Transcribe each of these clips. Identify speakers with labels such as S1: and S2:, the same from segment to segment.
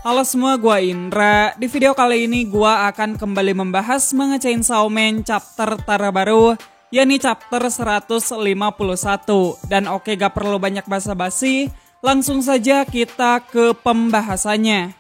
S1: Halo semua, gua Indra. Di video kali ini gua akan kembali membahas manga Chainsaw Man chapter terbaru, yakni chapter 151. Dan oke, gak perlu banyak basa-basi, langsung saja kita ke pembahasannya.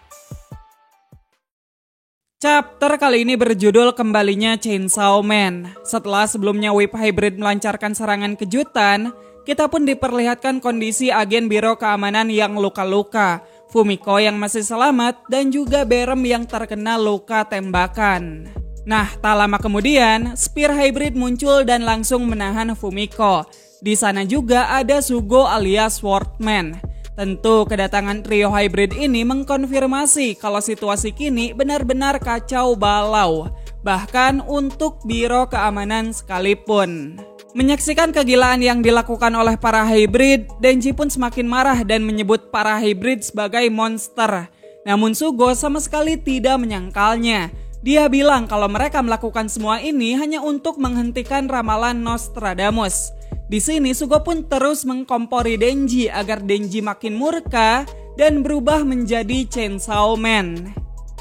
S1: Chapter kali ini berjudul Kembalinya Chainsaw Man. Setelah sebelumnya Whip Hybrid melancarkan serangan kejutan, kita pun diperlihatkan kondisi agen Biro Keamanan yang luka-luka, Fumiko yang masih selamat, dan juga Berem yang terkena luka tembakan. Nah, tak lama kemudian, Spear Hybrid muncul dan langsung menahan Fumiko. Di sana juga ada Sugo alias Swordman. Tentu kedatangan trio Hybrid ini mengkonfirmasi kalau situasi kini benar-benar kacau balau, bahkan untuk Biro Keamanan sekalipun. Menyaksikan kegilaan yang dilakukan oleh para hybrid, Denji pun semakin marah dan menyebut para hybrid sebagai monster. Namun Sugo sama sekali tidak menyangkalnya. Dia bilang kalau mereka melakukan semua ini hanya untuk menghentikan ramalan Nostradamus. Di sini Sugo pun terus mengkompori Denji agar Denji makin murka dan berubah menjadi Chainsaw Man.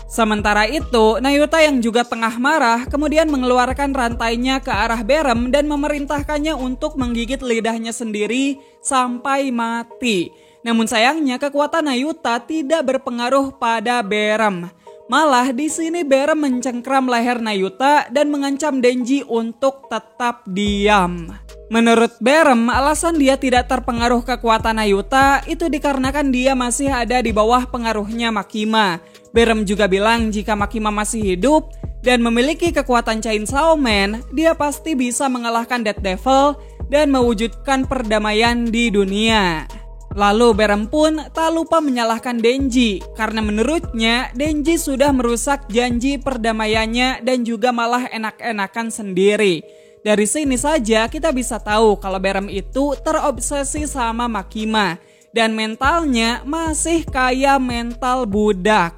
S1: Sementara itu, Nayuta yang juga tengah marah kemudian mengeluarkan rantainya ke arah Berem dan memerintahkannya untuk menggigit lidahnya sendiri sampai mati. Namun sayangnya kekuatan Nayuta tidak berpengaruh pada Berem. Malah di sini Berem mencengkram leher Nayuta dan mengancam Denji untuk tetap diam. Menurut Berem, alasan dia tidak terpengaruh kekuatan Nayuta itu dikarenakan dia masih ada di bawah pengaruhnya Makima. Berem juga bilang jika Makima masih hidup dan memiliki kekuatan Chainsaw Man, dia pasti bisa mengalahkan Death Devil dan mewujudkan perdamaian di dunia. Lalu Berem pun tak lupa menyalahkan Denji, karena menurutnya Denji sudah merusak janji perdamaiannya dan juga malah enak-enakan sendiri. Dari sini saja kita bisa tahu kalau Berem itu terobsesi sama Makima dan mentalnya masih kayak mental budak.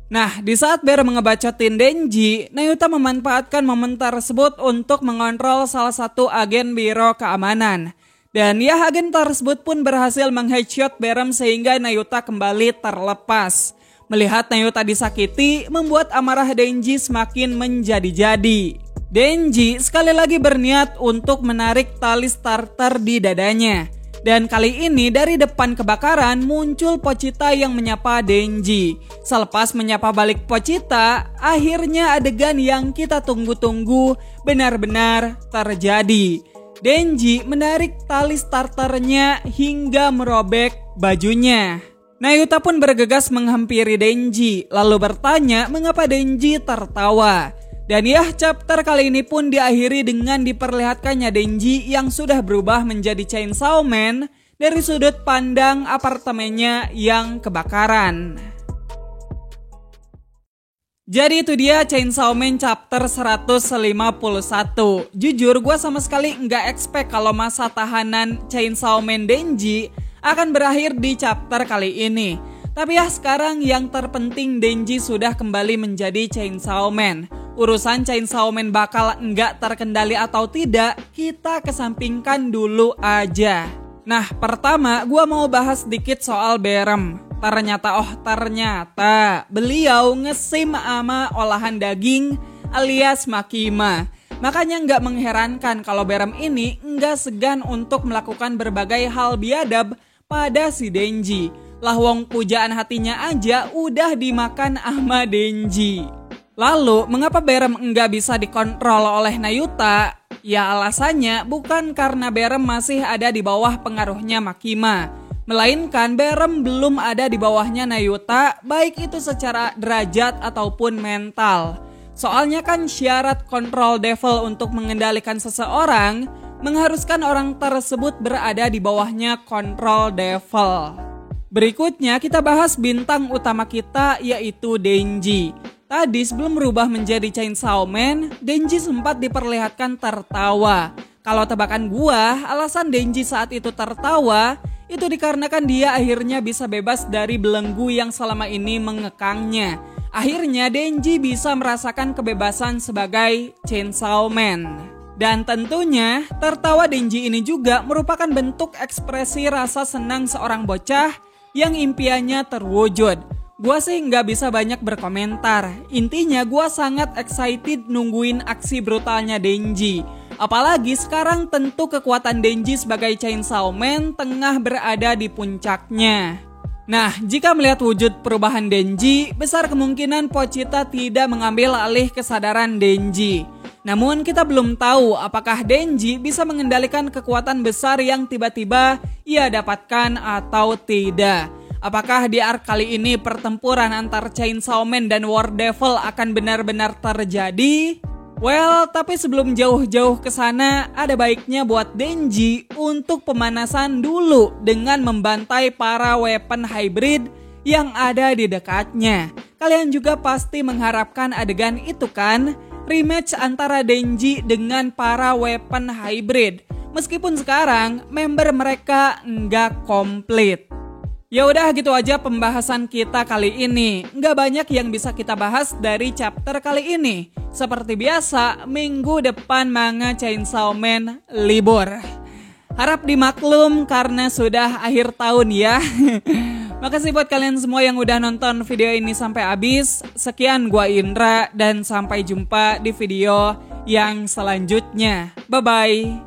S1: Nah, di saat Berem ngebacotin Denji, Nayuta memanfaatkan momen tersebut untuk mengontrol salah satu agen Biro Keamanan. Dan ya, agen tersebut pun berhasil mengheadshot Berem sehingga Nayuta kembali terlepas. Melihat Nayuta disakiti, membuat amarah Denji semakin menjadi-jadi. Denji sekali lagi berniat untuk menarik tali starter di dadanya. Dan kali ini dari depan kebakaran muncul Pochita yang menyapa Denji. Selepas menyapa balik Pochita, akhirnya adegan yang kita tunggu-tunggu benar-benar terjadi. Denji menarik tali starternya hingga merobek bajunya. Nayuta pun bergegas menghampiri Denji, lalu bertanya mengapa Denji tertawa. Dan ya, chapter kali ini pun diakhiri dengan diperlihatkannya Denji yang sudah berubah menjadi Chainsaw Man dari sudut pandang apartemennya yang kebakaran. Jadi itu dia Chainsaw Man chapter 151. Jujur gue sama sekali nggak expect kalau masa tahanan Chainsaw Man Denji akan berakhir di chapter kali ini. Tapi ya, sekarang yang terpenting Denji sudah kembali menjadi Chainsaw Man. Urusan Chainsaw Man bakal nggak terkendali atau tidak, kita kesampingkan dulu aja. Nah, pertama gue mau bahas sedikit soal Berem. Ternyata beliau ngesim ama olahan daging alias Makima. Makanya nggak mengherankan kalau Berem ini nggak segan untuk melakukan berbagai hal biadab pada si Denji. Lah wong pujaan hatinya aja udah dimakan sama Denji. Lalu, mengapa Berem nggak bisa dikontrol oleh Nayuta? Ya alasannya bukan karena Berem masih ada di bawah pengaruhnya Makima. Melainkan Berem belum ada di bawahnya Nayuta, baik itu secara derajat ataupun mental. Soalnya kan syarat kontrol devil untuk mengendalikan seseorang mengharuskan orang tersebut berada di bawahnya kontrol devil. Berikutnya kita bahas bintang utama kita yaitu Denji. Tadi sebelum berubah menjadi Chainsaw Man, Denji sempat diperlihatkan tertawa. Kalau tebakan gua, alasan Denji saat itu tertawa itu dikarenakan dia akhirnya bisa bebas dari belenggu yang selama ini mengekangnya. Akhirnya Denji bisa merasakan kebebasan sebagai Chainsaw Man. Dan tentunya tertawa Denji ini juga merupakan bentuk ekspresi rasa senang seorang bocah yang impiannya terwujud. Gua sih nggak bisa banyak berkomentar. Intinya gua sangat excited nungguin aksi brutalnya Denji. Apalagi sekarang tentu kekuatan Denji sebagai Chainsaw Man tengah berada di puncaknya. Nah, jika melihat wujud perubahan Denji, besar kemungkinan Pochita tidak mengambil alih kesadaran Denji. Namun kita belum tahu apakah Denji bisa mengendalikan kekuatan besar yang tiba-tiba ia dapatkan atau tidak. Apakah di arc kali ini pertempuran antar Chainsaw Man dan War Devil akan benar-benar terjadi? Well, tapi sebelum jauh-jauh ke sana, ada baiknya buat Denji untuk pemanasan dulu dengan membantai para weapon hybrid yang ada di dekatnya. Kalian juga pasti mengharapkan adegan itu kan? Rematch antara Denji dengan para weapon hybrid. Meskipun sekarang member mereka nggak komplit. Ya udah gitu aja pembahasan kita kali ini. Nggak banyak yang bisa kita bahas dari chapter kali ini. Seperti biasa, minggu depan manga Chainsaw Man libur. Harap dimaklum karena sudah akhir tahun ya. Makasih buat kalian semua yang udah nonton video ini sampai habis. Sekian gua Indra dan sampai jumpa di video yang selanjutnya. Bye-bye.